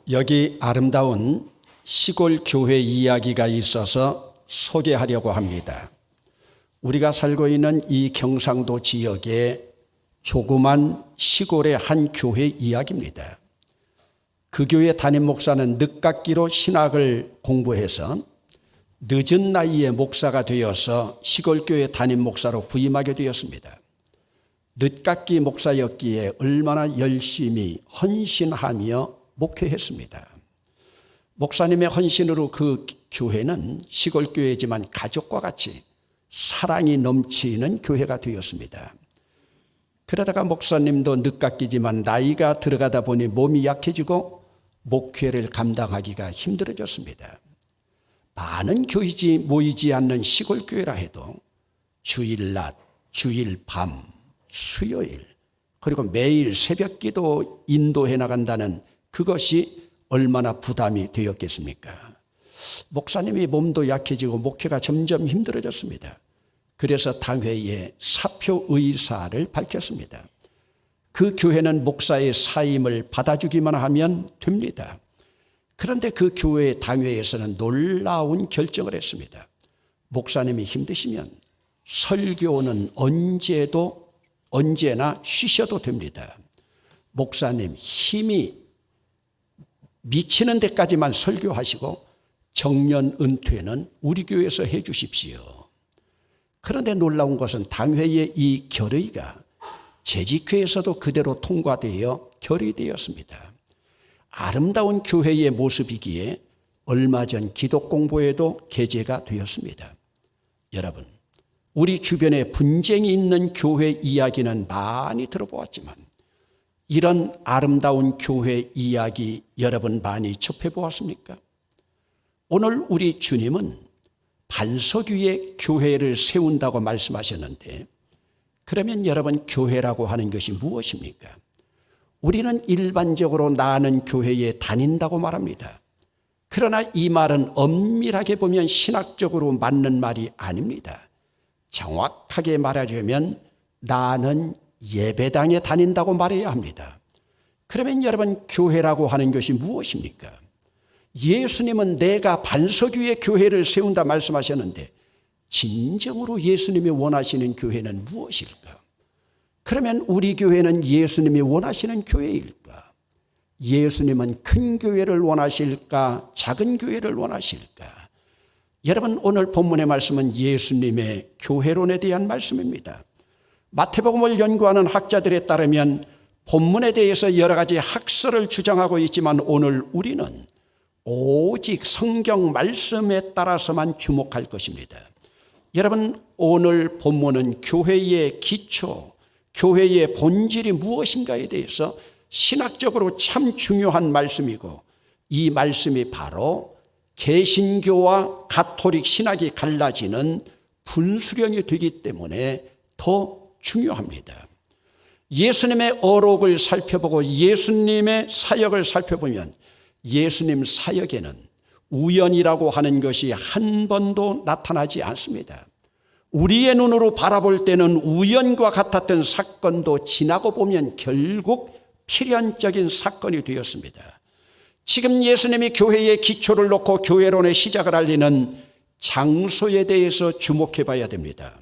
여기 아름다운 시골 교회 이야기가 있어서 소개하려고 합니다. 우리가 살고 있는 이 경상도 지역의 조그만 시골의 한 교회 이야기입니다. 그 교회 담임 목사는 늦깎이로 신학을 공부해서 늦은 나이에 목사가 되어서 시골교회 담임 목사로 부임하게 되었습니다. 늦깎이 목사였기에 얼마나 열심히 헌신하며 목회했습니다. 목사님의 헌신으로 그 교회는 시골교회지만 가족과 같이 사랑이 넘치는 교회가 되었습니다. 그러다가 목사님도 늦깎이지만 나이가 들어가다 보니 몸이 약해지고 목회를 감당하기가 힘들어졌습니다. 많은 교인이 모이지 않는 시골교회라 해도 주일 낮, 주일 밤, 수요일 그리고 매일 새벽기도 인도해 나간다는 그것이 얼마나 부담이 되었겠습니까? 목사님이 몸도 약해지고 목회가 점점 힘들어졌습니다. 그래서 당회에 사표 의사를 밝혔습니다. 그 교회는 목사의 사임을 받아주기만 하면 됩니다. 그런데 그 교회 당회에서는 놀라운 결정을 했습니다. 목사님이 힘드시면 설교는 언제나 쉬셔도 됩니다. 목사님 힘이 미치는 데까지만 설교하시고 정년 은퇴는 우리 교회에서 해 주십시오. 그런데 놀라운 것은 당회의 이 결의가 재직회에서도 그대로 통과되어 결의되었습니다. 아름다운 교회의 모습이기에 얼마 전 기독 공부에도 게재가 되었습니다. 여러분, 우리 주변에 분쟁이 있는 교회 이야기는 많이 들어보았지만 이런 아름다운 교회 이야기 여러분 많이 접해보았습니까? 오늘 우리 주님은 반석 위에 교회를 세운다고 말씀하셨는데 그러면 여러분 교회라고 하는 것이 무엇입니까? 우리는 일반적으로 나는 교회에 다닌다고 말합니다. 그러나 이 말은 엄밀하게 보면 신학적으로 맞는 말이 아닙니다. 정확하게 말하려면 나는 예배당에 다닌다고 말해야 합니다. 그러면 여러분 교회라고 하는 것이 무엇입니까? 예수님은 내가 반석 위에 교회를 세운다 말씀하셨는데 진정으로 예수님이 원하시는 교회는 무엇일까? 그러면 우리 교회는 예수님이 원하시는 교회일까? 예수님은 큰 교회를 원하실까? 작은 교회를 원하실까? 여러분 오늘 본문의 말씀은 예수님의 교회론에 대한 말씀입니다. 마태복음을 연구하는 학자들에 따르면 본문에 대해서 여러 가지 학설을 주장하고 있지만 오늘 우리는 오직 성경 말씀에 따라서만 주목할 것입니다. 여러분 오늘 본문은 교회의 기초, 교회의 본질이 무엇인가에 대해서 신학적으로 참 중요한 말씀이고 이 말씀이 바로 개신교와 가톨릭 신학이 갈라지는 분수령이 되기 때문에 더 중요합니다. 예수님의 어록을 살펴보고 예수님의 사역을 살펴보면 예수님 사역에는 우연이라고 하는 것이 한 번도 나타나지 않습니다. 우리의 눈으로 바라볼 때는 우연과 같았던 사건도 지나고 보면 결국 필연적인 사건이 되었습니다. 지금 예수님이 교회의 기초를 놓고 교회론의 시작을 알리는 장소에 대해서 주목해 봐야 됩니다.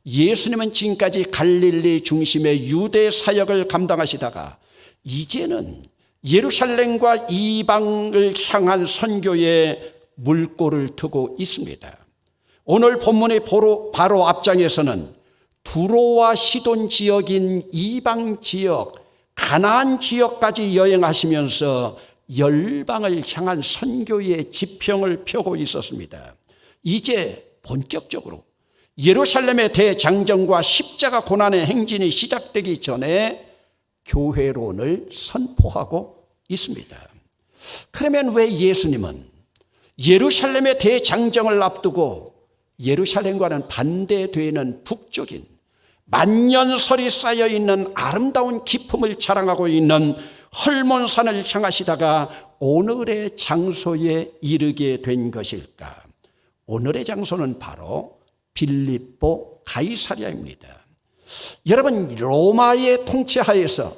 예수님은 지금까지 갈릴리 중심의 유대 사역을 감당하시다가 이제는 예루살렘과 이방을 향한 선교에 물꼬를 트고 있습니다. 오늘 본문의 바로 앞장에서는 두로와 시돈 지역인 이방 지역, 가나안 지역까지 여행하시면서 열방을 향한 선교의 지평을 펴고 있었습니다. 이제 본격적으로 예루살렘의 대장정과 십자가 고난의 행진이 시작되기 전에 교회론을 선포하고 있습니다. 그러면 왜 예수님은 예루살렘의 대장정을 앞두고 예루살렘과는 반대되는 북쪽인 만년설이 쌓여있는 아름다운 기품을 자랑하고 있는 헐몬산을 향하시다가 오늘의 장소에 이르게 된 것일까? 오늘의 장소는 바로 빌립보 가이사랴입니다. 여러분 로마의 통치하에서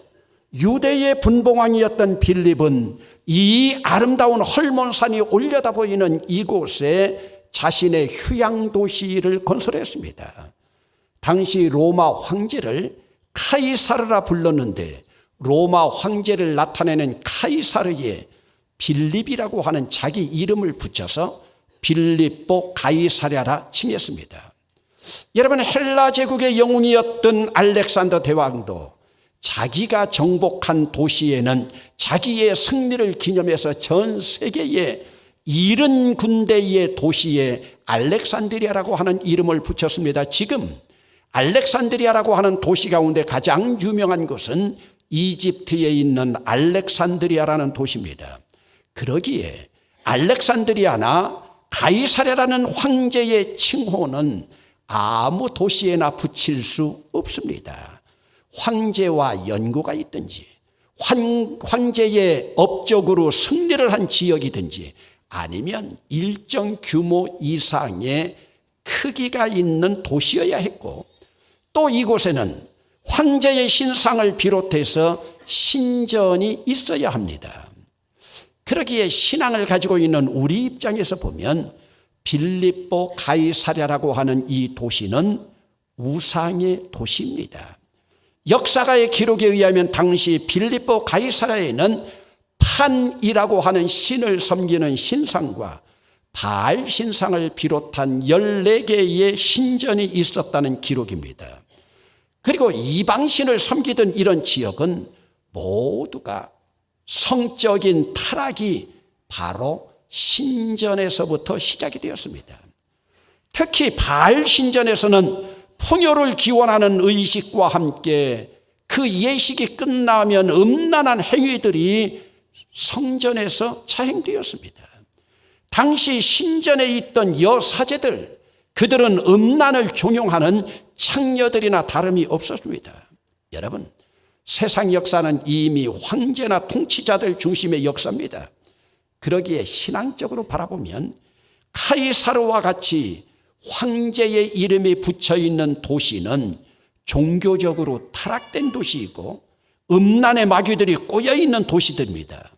유대의 분봉왕이었던 빌립은 이 아름다운 헐몬산이 올려다 보이는 이곳에 자신의 휴양 도시를 건설했습니다. 당시 로마 황제를 카이사르라 불렀는데 로마 황제를 나타내는 카이사르에 빌립이라고 하는 자기 이름을 붙여서 빌립보 가이사랴라 칭했습니다. 여러분, 헬라 제국의 영웅이었던 알렉산더 대왕도 자기가 정복한 도시에는 자기의 승리를 기념해서 전 세계에 70군데의 도시에 알렉산드리아라고 하는 이름을 붙였습니다. 지금 알렉산드리아라고 하는 도시 가운데 가장 유명한 것은 이집트에 있는 알렉산드리아라는 도시입니다. 그러기에 알렉산드리아나 가이사랴라는 황제의 칭호는 아무 도시에나 붙일 수 없습니다. 황제와 연고가 있든지 황제의 업적으로 승리를 한 지역이든지 아니면 일정 규모 이상의 크기가 있는 도시여야 했고, 또 이곳에는 황제의 신상을 비롯해서 신전이 있어야 합니다. 그러기에 신앙을 가지고 있는 우리 입장에서 보면 빌립보 가이사랴라고 하는 이 도시는 우상의 도시입니다. 역사가의 기록에 의하면 당시 빌립보 가이사랴에는 판이라고 하는 신을 섬기는 신상과 바알 신상을 비롯한 14개의 신전이 있었다는 기록입니다. 그리고 이방신을 섬기던 이런 지역은 모두가 성적인 타락이 바로 신전에서부터 시작이 되었습니다. 특히 바알 신전에서는 풍요를 기원하는 의식과 함께 그 예식이 끝나면 음란한 행위들이 성전에서 자행되었습니다. 당시 신전에 있던 여사제들, 그들은 음란을 종용하는 창녀들이나 다름이 없었습니다. 여러분, 세상 역사는 이미 황제나 통치자들 중심의 역사입니다. 그러기에 신앙적으로 바라보면 카이사르와 같이 황제의 이름이 붙여있는 도시는 종교적으로 타락된 도시이고 음란의 마귀들이 꼬여있는 도시들입니다.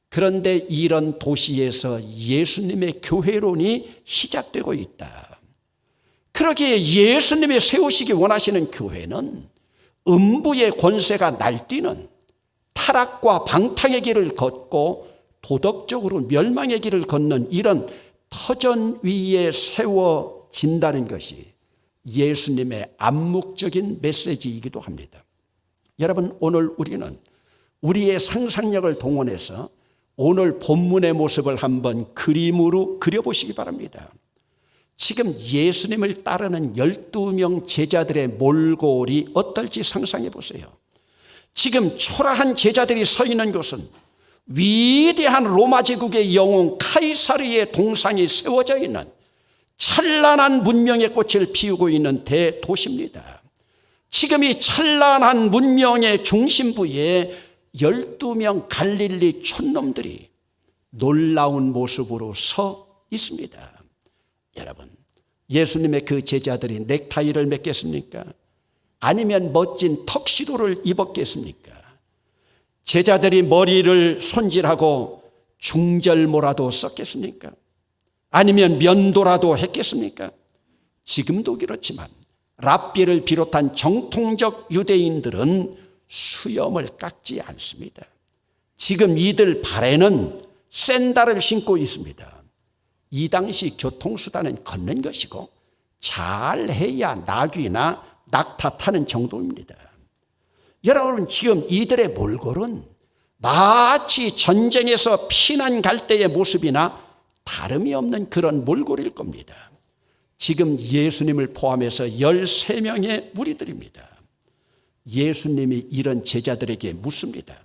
그런데 이런 도시에서 예수님의 교회론이 시작되고 있다. 그러기에 예수님이 세우시기 원하시는 교회는 음부의 권세가 날뛰는 타락과 방탕의 길을 걷고 도덕적으로 멸망의 길을 걷는 이런 터전 위에 세워진다는 것이 예수님의 암묵적인 메시지이기도 합니다. 여러분, 오늘 우리는 우리의 상상력을 동원해서 오늘 본문의 모습을 한번 그림으로 그려보시기 바랍니다. 지금 예수님을 따르는 12명 제자들의 몰골이 어떨지 상상해 보세요. 지금 초라한 제자들이 서 있는 곳은 위대한 로마 제국의 영웅 카이사르의 동상이 세워져 있는 찬란한 문명의 꽃을 피우고 있는 대도시입니다. 지금 이 찬란한 문명의 중심부에 12명 갈릴리 촌놈들이 놀라운 모습으로 서 있습니다. 여러분, 예수님의 그 제자들이 넥타이를 맺겠습니까? 아니면 멋진 턱시도를 입었겠습니까? 제자들이 머리를 손질하고 중절모라도 썼겠습니까? 아니면 면도라도 했겠습니까? 지금도 그렇지만 랍비를 비롯한 정통적 유대인들은 수염을 깎지 않습니다. 지금 이들 발에는 샌들을 신고 있습니다. 이 당시 교통수단은 걷는 것이고 잘해야 나귀나 낙타 타는 정도입니다. 여러분, 지금 이들의 몰골은 마치 전쟁에서 피난 갈 때의 모습이나 다름이 없는 그런 몰골일 겁니다. 지금 예수님을 포함해서 13명의 무리들입니다. 예수님이 이런 제자들에게 묻습니다.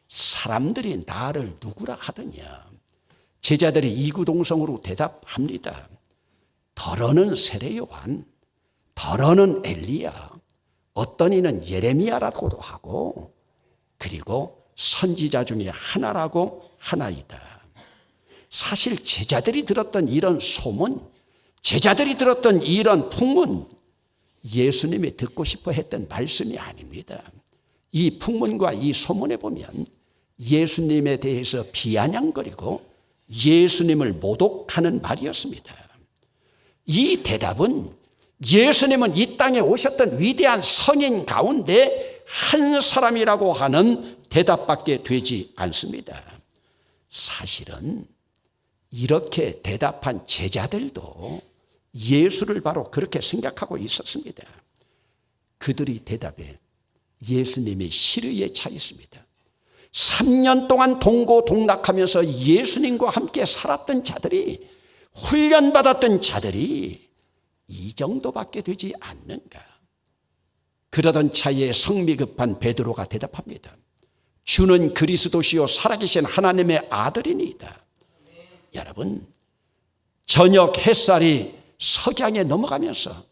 사람들이 나를 누구라 하더냐? 제자들이 이구동성으로 대답합니다. 더러는 세례요한, 더러는 엘리야, 어떤 이는 예레미야라고도 하고, 그리고 선지자 중에 하나라고 하나이다. 사실 제자들이 들었던 이런 소문, 제자들이 들었던 이런 풍문, 예수님이 듣고 싶어 했던 말씀이 아닙니다. 이 풍문과 이 소문에 보면 예수님에 대해서 비아냥거리고 예수님을 모독하는 말이었습니다. 이 대답은 예수님은 이 땅에 오셨던 위대한 성인 가운데 한 사람이라고 하는 대답밖에 되지 않습니다. 사실은 이렇게 대답한 제자들도 예수를 바로 그렇게 생각하고 있었습니다. 그들이 대답에 예수님이 시르에 차 있습니다. 3년 동안 동고동락하면서 예수님과 함께 살았던 자들이, 훈련받았던 자들이 이 정도밖에 되지 않는가. 그러던 차에 성미 급한 베드로가 대답합니다. 주는 그리스도시요 살아계신 하나님의 아들이니이다. 여러분, 저녁 햇살이 석양에 넘어가면서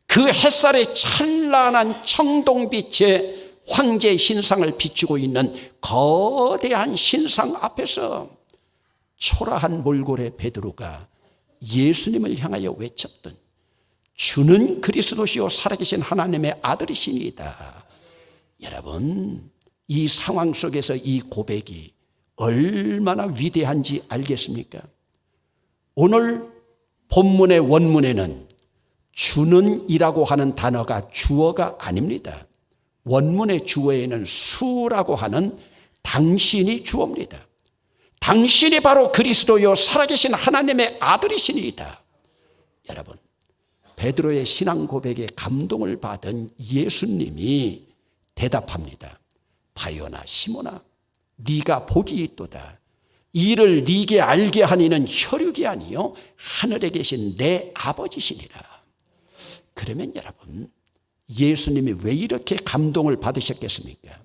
그 햇살의 찬란한 청동빛에 황제의 신상을 비추고 있는 거대한 신상 앞에서 초라한 몰골의 베드로가 예수님을 향하여 외쳤던 주는 그리스도시요 살아계신 하나님의 아들이시니이다. 여러분, 이 상황 속에서 이 고백이 얼마나 위대한지 알겠습니까? 오늘 본문의 원문에는 주는 이라고 하는 단어가 주어가 아닙니다. 원문의 주어에는 수라고 하는 당신이 주어입니다. 당신이 바로 그리스도요 살아계신 하나님의 아들이시니이다. 여러분, 베드로의 신앙 고백에 감동을 받은 예수님이 대답합니다. 바요나 시몬아, 네가 복이 있도다. 이를 네게 알게 하니는 혈육이 아니요 하늘에 계신 내 아버지시니라. 그러면 여러분, 예수님이 왜 이렇게 감동을 받으셨겠습니까?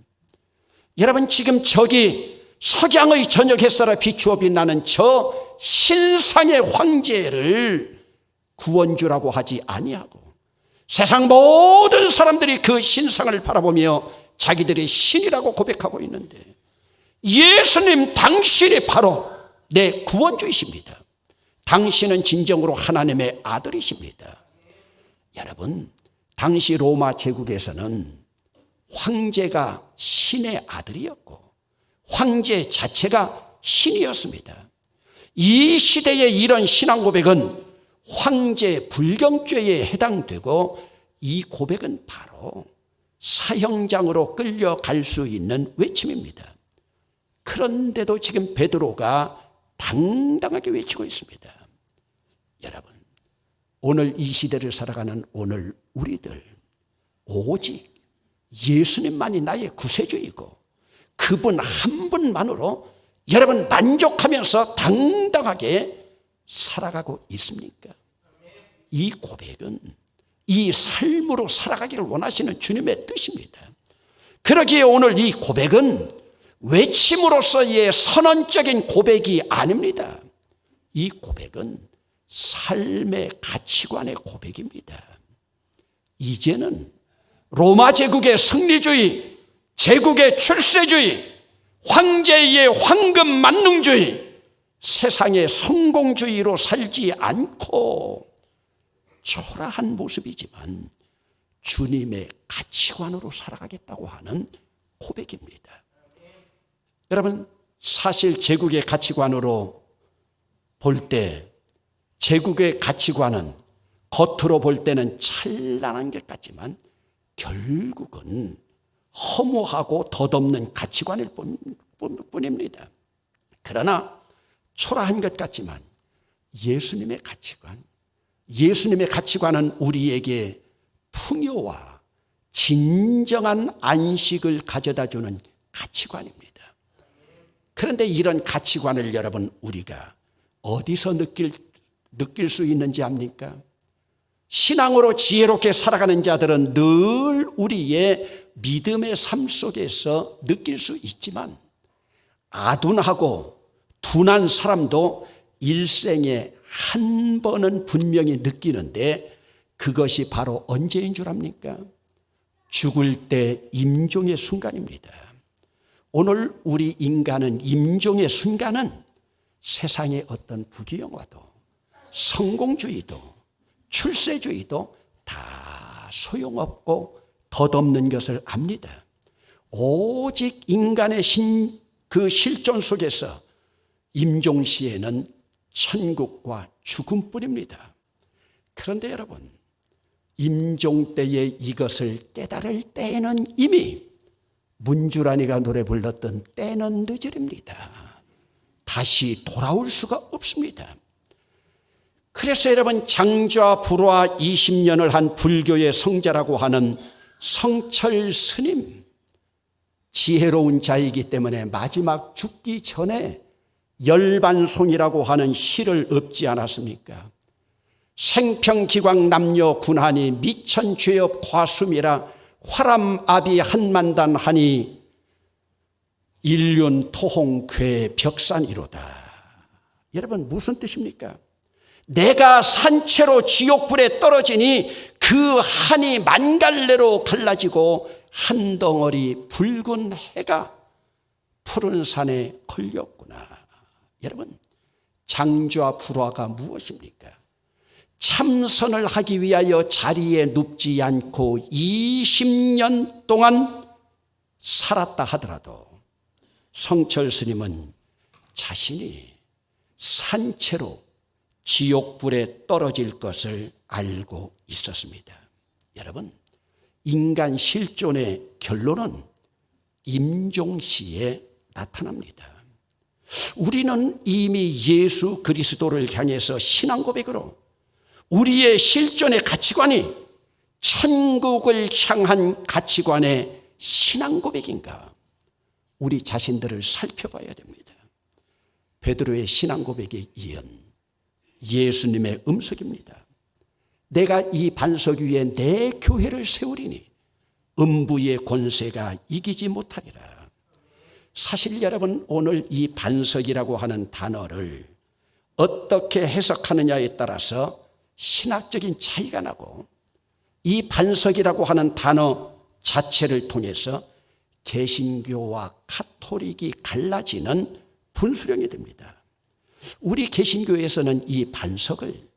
여러분, 지금 저기 석양의 저녁 햇살에 비추어 빛나는 저 신상의 황제를 구원주라고 하지 아니하고 세상 모든 사람들이 그 신상을 바라보며 자기들의 신이라고 고백하고 있는데, 예수님 당신이 바로 내 구원주이십니다. 당신은 진정으로 하나님의 아들이십니다. 여러분, 당시 로마 제국에서는 황제가 신의 아들이었고 황제 자체가 신이었습니다. 이 시대의 이런 신앙 고백은 황제 불경죄에 해당되고, 이 고백은 바로 사형장으로 끌려갈 수 있는 외침입니다. 그런데도 지금 베드로가 당당하게 외치고 있습니다. 여러분, 오늘 이 시대를 살아가는 오늘 우리들, 오직 예수님만이 나의 구세주이고 그분 한 분만으로 여러분 만족하면서 당당하게 살아가고 있습니까? 이 고백은 이 삶으로 살아가기를 원하시는 주님의 뜻입니다. 그러기에 오늘 이 고백은 외침으로서의 선언적인 고백이 아닙니다. 이 고백은 삶의 가치관의 고백입니다. 이제는 로마 제국의 승리주의, 제국의 출세주의, 황제의 황금 만능주의, 세상의 성공주의로 살지 않고 초라한 모습이지만 주님의 가치관으로 살아가겠다고 하는 고백입니다. 여러분, 사실 제국의 가치관으로 볼 때, 제국의 가치관은 겉으로 볼 때는 찬란한 것 같지만 결국은 허무하고 덧없는 가치관일 뿐입니다. 그러나 초라한 것 같지만 예수님의 가치관은 우리에게 풍요와 진정한 안식을 가져다주는 가치관입니다. 그런데 이런 가치관을 여러분, 우리가 어디서 느낄 수 있는지 압니까? 신앙으로 지혜롭게 살아가는 자들은 늘 우리의 믿음의 삶 속에서 느낄 수 있지만, 아둔하고 둔한 사람도 일생에 한 번은 분명히 느끼는데, 그것이 바로 언제인 줄 압니까? 죽을 때 임종의 순간입니다. 오늘 우리 인간은 임종의 순간은 세상의 어떤 부귀영화도, 성공주의도, 출세주의도 다 소용없고 덧없는 것을 압니다. 오직 인간의 그 실존 속에서 임종시에는 천국과 죽음뿐입니다. 그런데 여러분, 임종 때에 이것을 깨달을 때에는 이미 문주란이가 노래 불렀던 때는 늦으립니다. 다시 돌아올 수가 없습니다. 그래서 여러분, 장좌 불화 20년을 한 불교의 성자라고 하는 성철 스님, 지혜로운 자이기 때문에 마지막 죽기 전에 열반송이라고 하는 시를 읊지 않았습니까? 생평기광 남녀 군하니 미천죄업 과수미라 화람아비 한만단 하니 인륜 토홍 괴 벽산이로다. 여러분, 무슨 뜻입니까? 내가 산채로 지옥불에 떨어지니 그 한이 만갈래로 갈라지고 한 덩어리 붉은 해가 푸른 산에 걸렸구나. 여러분, 장좌 불화가 무엇입니까? 참선을 하기 위하여 자리에 눕지 않고 20년 동안 살았다 하더라도 성철 스님은 자신이 산채로 지옥불에 떨어질 것을 알고 있었습니다. 여러분, 인간 실존의 결론은 임종시에 나타납니다. 우리는 이미 예수 그리스도를 향해서 신앙 고백으로 우리의 실존의 가치관이 천국을 향한 가치관의 신앙 고백인가? 우리 자신들을 살펴봐야 됩니다. 베드로의 신앙 고백에 이은 예수님의 음성입니다. 내가 이 반석 위에 내 교회를 세우리니 음부의 권세가 이기지 못하리라. 사실 여러분, 오늘 이 반석이라고 하는 단어를 어떻게 해석하느냐에 따라서 신학적인 차이가 나고, 이 반석이라고 하는 단어 자체를 통해서 개신교와 카톨릭이 갈라지는 분수령이 됩니다. 우리 개신교에서는 이 반석을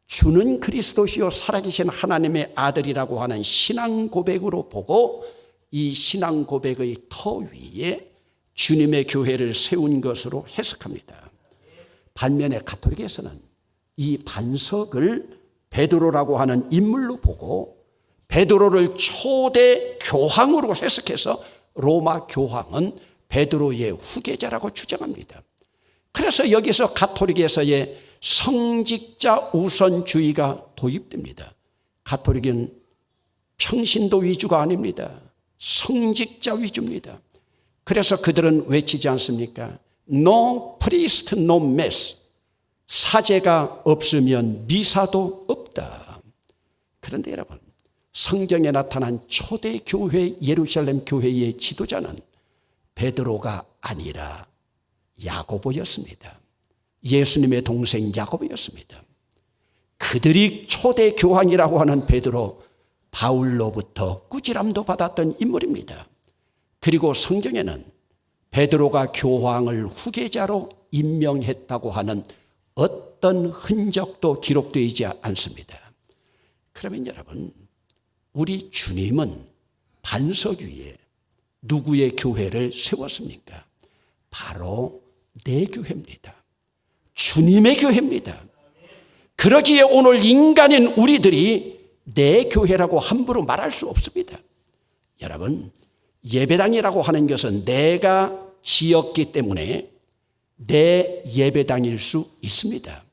주는 그리스도시요 살아계신 하나님의 아들이라고 하는 신앙 고백으로 보고, 이 신앙 고백의 터 위에 주님의 교회를 세운 것으로 해석합니다. 반면에 가톨릭에서는 이 반석을 베드로라고 하는 인물로 보고, 베드로를 초대 교황으로 해석해서 로마 교황은 베드로의 후계자라고 주장합니다. 그래서 여기서 가톨릭에서의 성직자 우선주의가 도입됩니다. 가톨릭은 평신도 위주가 아닙니다. 성직자 위주입니다. 그래서 그들은 외치지 않습니까? No priest, no mass. 사제가 없으면 미사도 없다. 그런데 여러분, 성경에 나타난 초대 교회 예루살렘 교회의 지도자는 베드로가 아니라 야고보였습니다. 예수님의 동생 야고보였습니다. 그들이 초대 교황이라고 하는 베드로, 바울로부터 꾸지람도 받았던 인물입니다. 그리고 성경에는 베드로가 교황을 후계자로 임명했다고 하는 어떤 흔적도 기록되지 않습니다. 그러면 여러분, 우리 주님은 반석 위에 누구의 교회를 세웠습니까? 바로 내 교회입니다. 주님의 교회입니다. 그러기에 오늘 인간인 우리들이 내 교회라고 함부로 말할 수 없습니다. 여러분, 예배당이라고 하는 것은 내가 지었기 때문에 내 예배당일 수 있습니다.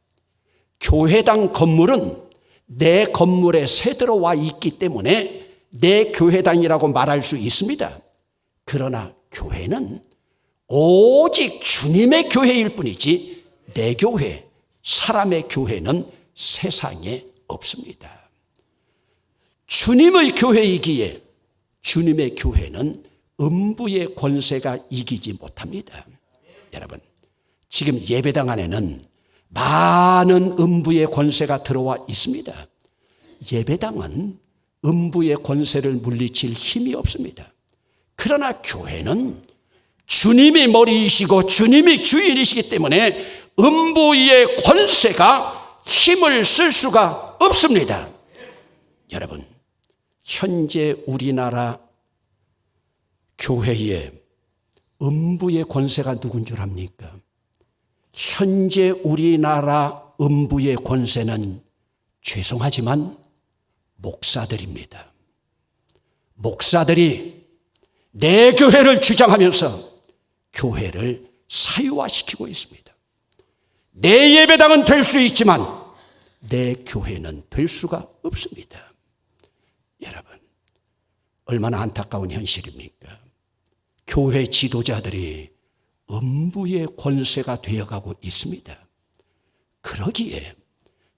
교회당 건물은 내 건물에 새들어와 있기 때문에 내 교회당이라고 말할 수 있습니다. 그러나 교회는 오직 주님의 교회일 뿐이지 내 교회, 사람의 교회는 세상에 없습니다. 주님의 교회이기에 주님의 교회는 음부의 권세가 이기지 못합니다. 여러분, 지금 예배당 안에는 많은 음부의 권세가 들어와 있습니다. 예배당은 음부의 권세를 물리칠 힘이 없습니다. 그러나 교회는 주님이 머리이시고 주님이 주인이시기 때문에 음부의 권세가 힘을 쓸 수가 없습니다. 여러분, 현재 우리나라 교회의 음부의 권세가 누군 줄 압니까? 현재 우리나라 음부의 권세는 죄송하지만 목사들입니다. 목사들이 내 교회를 주장하면서 교회를 사유화시키고 있습니다. 내 예배당은 될 수 있지만 내 교회는 될 수가 없습니다. 여러분, 얼마나 안타까운 현실입니까? 교회 지도자들이 음부의 권세가 되어가고 있습니다. 그러기에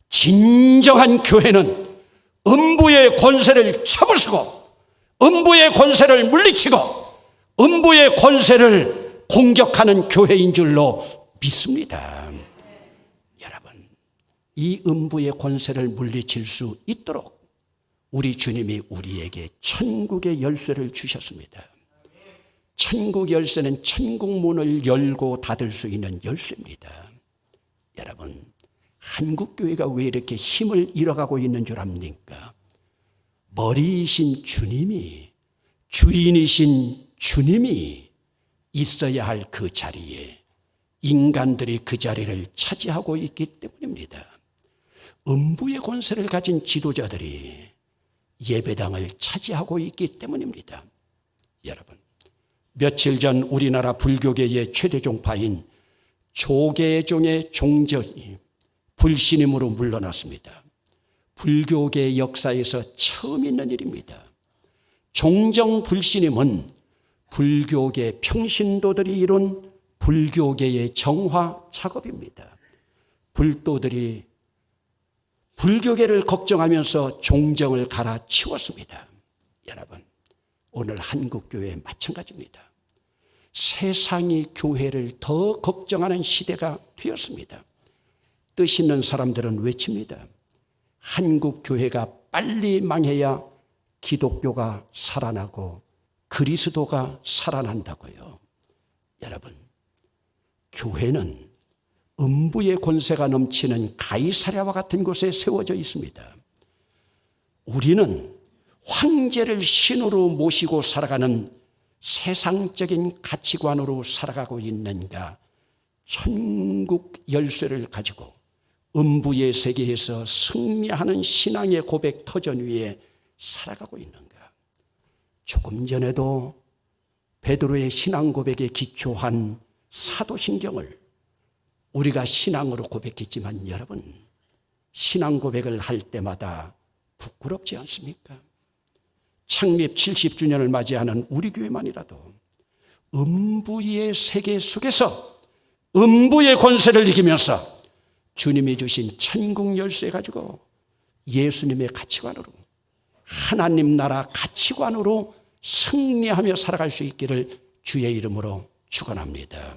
진정한 교회는 음부의 권세를 쳐부수고 음부의 권세를 물리치고 음부의 권세를 공격하는 교회인 줄로 믿습니다. 여러분, 이 음부의 권세를 물리칠 수 있도록 우리 주님이 우리에게 천국의 열쇠를 주셨습니다. 천국 열쇠는 천국 문을 열고 닫을 수 있는 열쇠입니다. 여러분, 한국교회가 왜 이렇게 힘을 잃어가고 있는 줄 압니까? 머리이신 주님이, 주인이신 주님이 있어야 할 그 자리에 인간들이 그 자리를 차지하고 있기 때문입니다. 음부의 권세를 가진 지도자들이 예배당을 차지하고 있기 때문입니다. 여러분, 며칠 전 우리나라 불교계의 최대 종파인 조계종의 종전이 불신임으로 물러났습니다. 불교계 역사에서 처음 있는 일입니다. 종정 불신임은 불교계 평신도들이 이룬 불교계의 정화 작업입니다. 불도들이 불교계를 걱정하면서 종정을 갈아치웠습니다. 여러분, 오늘 한국교회 마찬가지입니다. 세상이 교회를 더 걱정하는 시대가 되었습니다. 뜻 있는 사람들은 외칩니다. 한국교회가 빨리 망해야 기독교가 살아나고 그리스도가 살아난다고요. 여러분, 교회는 음부의 권세가 넘치는 가이사랴와 같은 곳에 세워져 있습니다. 우리는 황제를 신으로 모시고 살아가는 세상적인 가치관으로 살아가고 있는가, 천국 열쇠를 가지고 음부의 세계에서 승리하는 신앙의 고백 터전 위에 살아가고 있는가. 조금 전에도 베드로의 신앙 고백에 기초한 사도신경을 우리가 신앙으로 고백했지만 여러분, 신앙 고백을 할 때마다 부끄럽지 않습니까? 창립 70주년을 맞이하는 우리 교회만이라도 음부의 세계 속에서 음부의 권세를 이기면서 주님이 주신 천국 열쇠 가지고 예수님의 가치관으로, 하나님 나라 가치관으로 승리하며 살아갈 수 있기를 주의 이름으로 축원합니다.